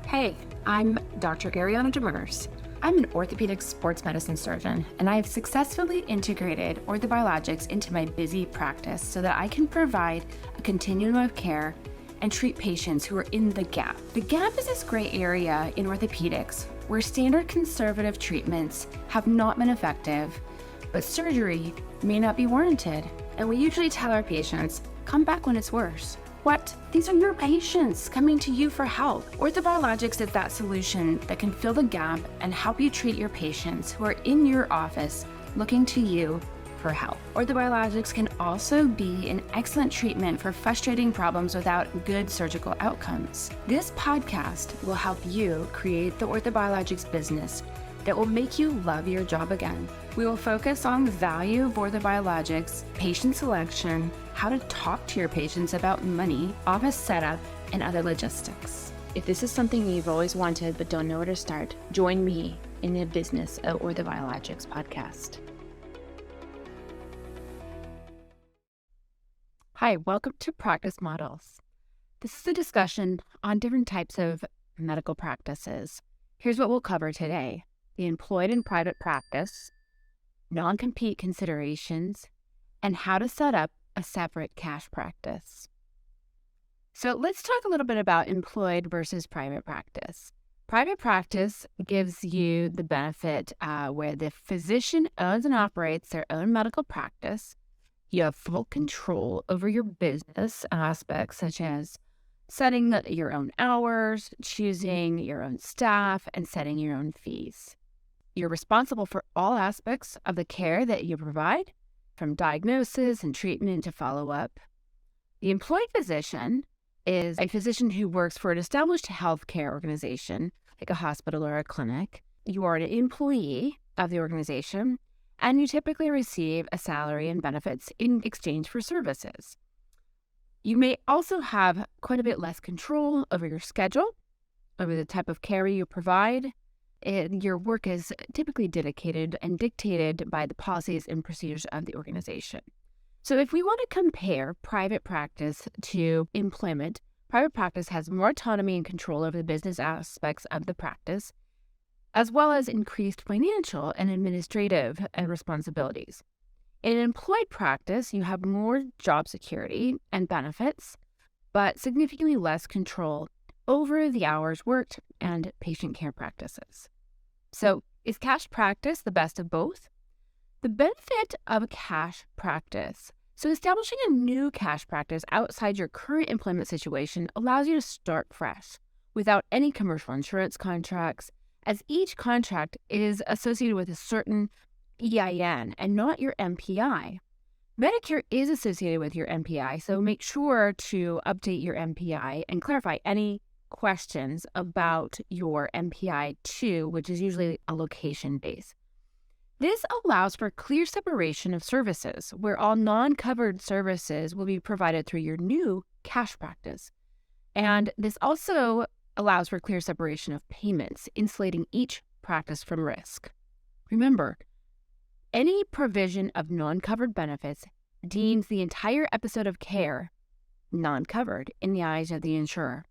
Hey, I'm Dr. Ariana Demers. I'm an orthopedic sports medicine surgeon, and I have successfully integrated orthobiologics into my busy practice so that I can provide a continuum of care and treat patients who are in the gap. The gap is this gray area in orthopedics where standard conservative treatments have not been effective, but surgery may not be warranted. And we usually tell our patients, come back when it's worse. What? These are your patients coming to you for help. Orthobiologics is that solution that can fill the gap and help you treat your patients who are in your office looking to you for help. Orthobiologics can also be an excellent treatment for frustrating problems without good surgical outcomes. This podcast will help you create the orthobiologics business that will make you love your job again. We will focus on the value of orthobiologics, patient selection, how to talk to your patients about money, office setup, and other logistics. If this is something you've always wanted but don't know where to start, join me in the Business of Orthobiologics podcast. Hi, welcome to Practice Models. This is a discussion on different types of medical practices. Here's what we'll cover today: the employed and private practice, non-compete considerations, and how to set up a separate cash practice. So let's talk a little bit about employed versus private practice. Private practice gives you the benefit where the physician owns and operates their own medical practice. You have full control over your business aspects, such as setting your own hours, choosing your own staff, and setting your own fees. You're responsible for all aspects of the care that you provide, from diagnosis and treatment to follow-up. The employed physician is a physician who works for an established healthcare organization, like a hospital or a clinic. You are an employee of the organization, and you typically receive a salary and benefits in exchange for services. You may also have quite a bit less control over your schedule, over the type of care you provide. Your work is typically dedicated and dictated by the policies and procedures of the organization. So if we want to compare private practice to employment, private practice has more autonomy and control over the business aspects of the practice, as well as increased financial and administrative responsibilities. In an employed practice, you have more job security and benefits, but significantly less control over the hours worked and patient care practices. So, is cash practice the best of both? The benefit of a cash practice. So, establishing a new cash practice outside your current employment situation allows you to start fresh without any commercial insurance contracts, as each contract is associated with a certain EIN and not your MPI. Medicare is associated with your MPI, so make sure to update your MPI and clarify any questions about your MPI too, which is usually a location base. This allows for clear separation of services, where all non-covered services will be provided through your new cash practice. And this also allows for clear separation of payments, insulating each practice from risk. Remember, any provision of non-covered benefits deems the entire episode of care non-covered in the eyes of the insurer.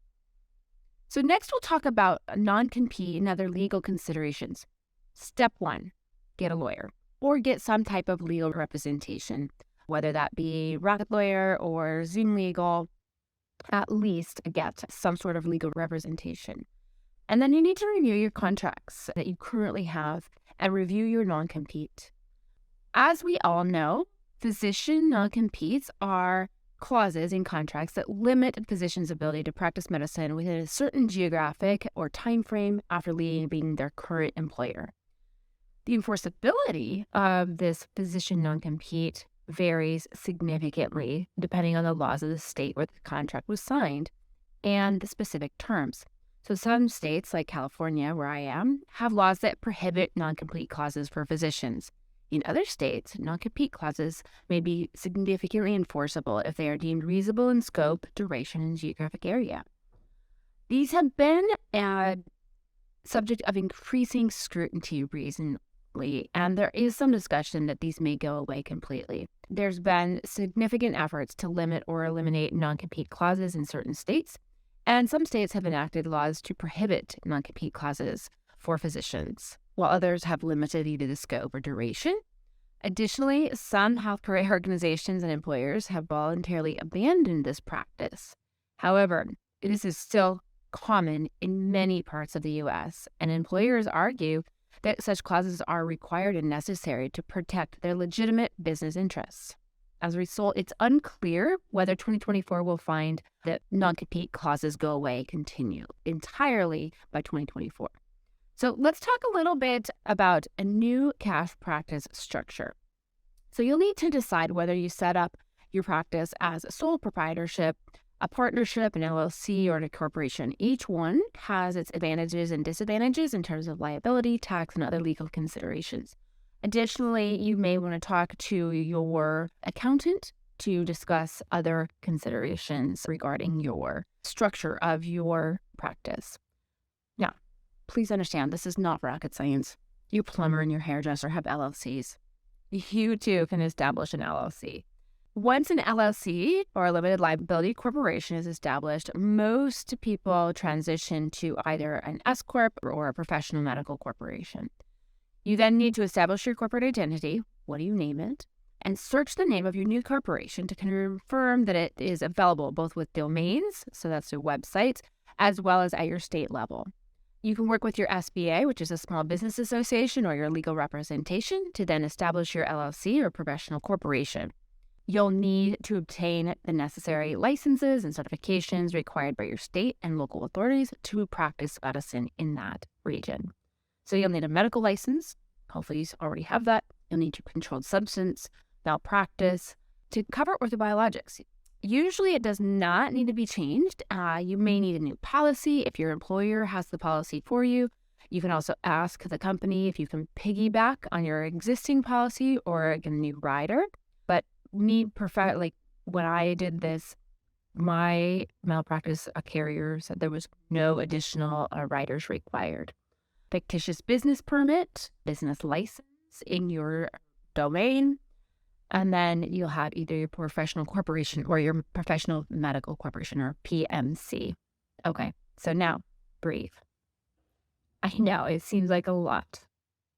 So next we'll talk about non-compete and other legal considerations. Step 1, get a lawyer or get some type of legal representation, whether that be Rocket Lawyer or Zoom Legal. At least get some sort of legal representation. And then you need to review your contracts that you currently have and review your non-compete. As we all know, physician non-competes are clauses in contracts that limit a physician's ability to practice medicine within a certain geographic or time frame after leaving their current employer. The enforceability of this physician non-compete varies significantly depending on the laws of the state where the contract was signed and the specific terms. So some states, like California, where I am, have laws that prohibit non-compete clauses for physicians. In other states, non-compete clauses may be significantly enforceable if they are deemed reasonable in scope, duration, and geographic area. These have been a subject of increasing scrutiny recently, and there is some discussion that these may go away completely. There's been significant efforts to limit or eliminate non-compete clauses in certain states, And some states have enacted laws to prohibit non-compete clauses for physicians, while others have limited either the scope or duration. Additionally, some healthcare organizations and employers have voluntarily abandoned this practice. However, this is still common in many parts of the U.S., and employers argue that such clauses are required and necessary to protect their legitimate business interests. As a result, it's unclear whether 2024 will find that non-compete clauses go away continue entirely by 2024. So let's talk a little bit about a new cash practice structure. So you'll need to decide whether you set up your practice as a sole proprietorship, a partnership, an LLC, or a corporation. Each one has its advantages and disadvantages in terms of liability, tax, and other legal considerations. Additionally, you may want to talk to your accountant to discuss other considerations regarding your structure of your practice. Now, please understand, this is not rocket science. Your plumber and your hairdresser have LLCs. You too can establish an LLC. Once an LLC or a limited liability corporation is established, most people transition to either an S Corp or a professional medical corporation. You then need to establish your corporate identity. What do you name it? And search the name of your new corporation to confirm that it is available both with domains, so that's your website, as well as at your state level. You can work with your SBA, which is a small business association, or your legal representation to then establish your LLC or professional corporation. You'll need to obtain the necessary licenses and certifications required by your state and local authorities to practice medicine in that region. So you'll need a medical license. Hopefully you already have that. You'll need your controlled substance, malpractice to cover orthobiologics. Usually it does not need to be changed. You may need a new policy if your employer has the policy for you. You can also ask the company if you can piggyback on your existing policy or get a new rider. But when I did this, my malpractice carrier said there was no additional riders required. Fictitious business permit, business license in your domain, and then you'll have either your professional corporation or your professional medical corporation, or PMC. Okay, so now breathe. I know it seems like a lot.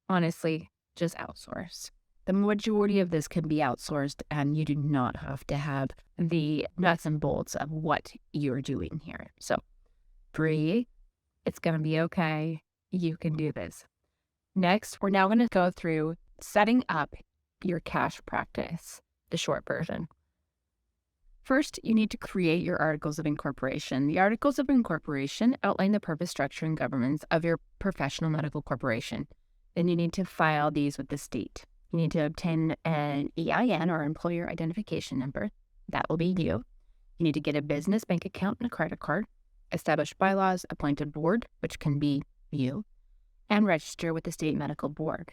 Honestly, just outsource. The majority of this can be outsourced, and you do not have to have the nuts and bolts of what you're doing here. So breathe. It's going to be okay. You can do this. Next, we're now going to go through setting up your cash practice, the short version. First, you need to create your articles of incorporation. The articles of incorporation outline the purpose, structure, and governance of your professional medical corporation. Then you need to file these with the state. You need to obtain an EIN, or employer identification number. That will be you. You need to get a business bank account and a credit card, establish bylaws, appoint a board, which can be you, and register with the state medical board.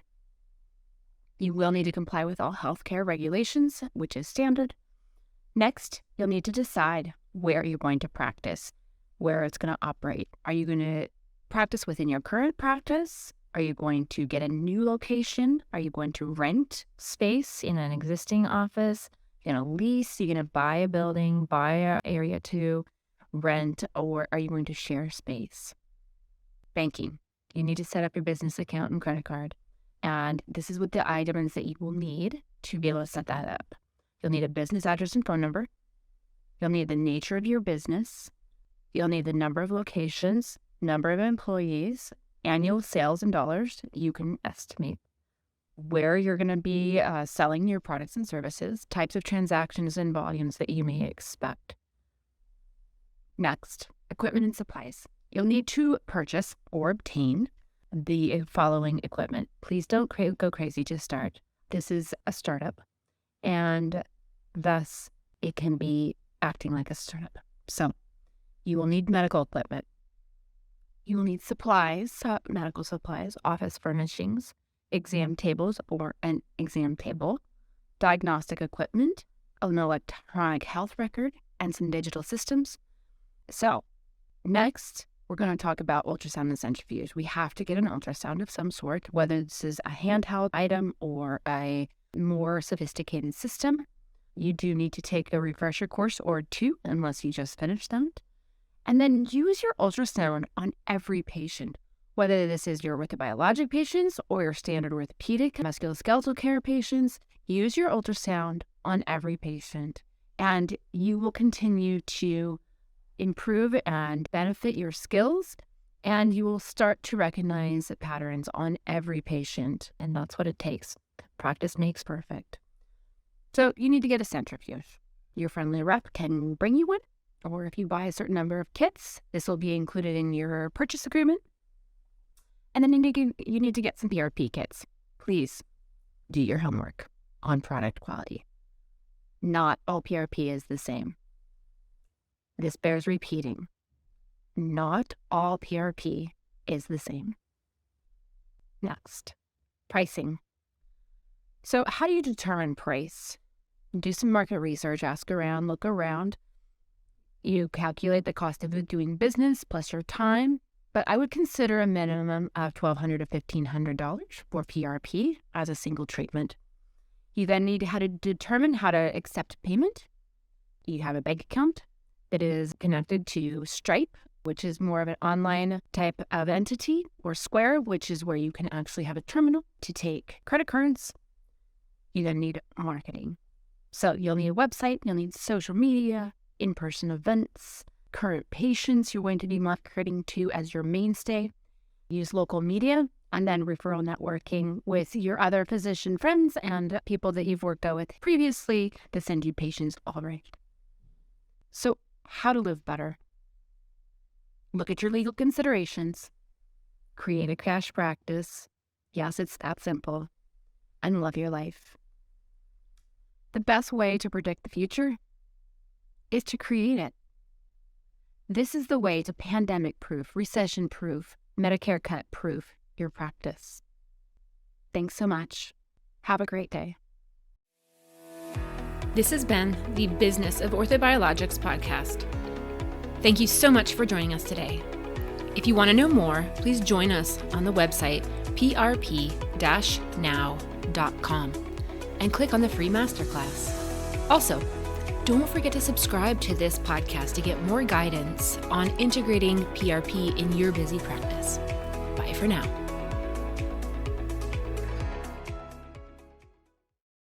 You will need to comply with all healthcare regulations, which is standard. Next, you'll need to decide where you're going to practice, where it's going to operate. Are you going to practice within your current practice? Are you going to get a new location? Are you going to rent space in an existing office? You're going to lease? You're going to buy a building, buy an area to rent, or are you going to share space? Banking. You need to set up your business account and credit card. And this is what the items that you will need to be able to set that up. You'll need a business address and phone number. You'll need the nature of your business. You'll need the number of locations, number of employees, annual sales in dollars. You can estimate where you're going to be selling your products and services, types of transactions and volumes that you may expect. Next, equipment and supplies. You'll need to purchase or obtain the following equipment. Please don't go crazy to start. This is a startup, and thus it can be acting like a startup. So you will need medical equipment. You will need supplies, medical supplies, office furnishings, exam tables or an exam table, diagnostic equipment, an electronic health record, and some digital systems. So next, we're going to talk about ultrasound and centrifuge. We have to get an ultrasound of some sort, whether this is a handheld item or a more sophisticated system. You do need to take a refresher course or two, unless you just finished them. And then use your ultrasound on every patient, whether this is your orthobiologic patients or your standard orthopedic musculoskeletal care patients. Use your ultrasound on every patient, and you will continue to improve and benefit your skills, and you will start to recognize patterns on every patient. And that's what it takes. Practice makes perfect. So you need to get a centrifuge. Your friendly rep can bring you one, or if you buy a certain number of kits, this will be included in your purchase agreement. And then you need to get some PRP kits. Please do your homework on product quality. Not all PRP is the same. This bears repeating. Not all PRP is the same. Next, pricing. So how do you determine price? Do some market research, ask around, look around. You calculate the cost of doing business plus your time, but I would consider a minimum of $1,200 to $1,500 for PRP as a single treatment. You then need to determine how to accept payment. You have a bank account that is connected to Stripe, which is more of an online type of entity, or Square, which is where you can actually have a terminal to take credit cards. You then need marketing. So you'll need a website, you'll need social media, in-person events, current patients you're going to be marketing to as your mainstay. Use local media, and then referral networking with your other physician friends and people that you've worked out with previously to send you patients already. So how to live better? Look at your legal considerations, create a cash practice. Yes, it's that simple. And love your life. The best way to predict the future is to create it. This is the way to pandemic-proof, recession-proof, Medicare cut-proof your practice. Thanks so much. Have a great day. This has been the Business of Orthobiologics podcast. Thank you so much for joining us today. If you want to know more, please join us on the website prp-now.com and click on the free masterclass. Also, don't forget to subscribe to this podcast to get more guidance on integrating PRP in your busy practice. Bye for now.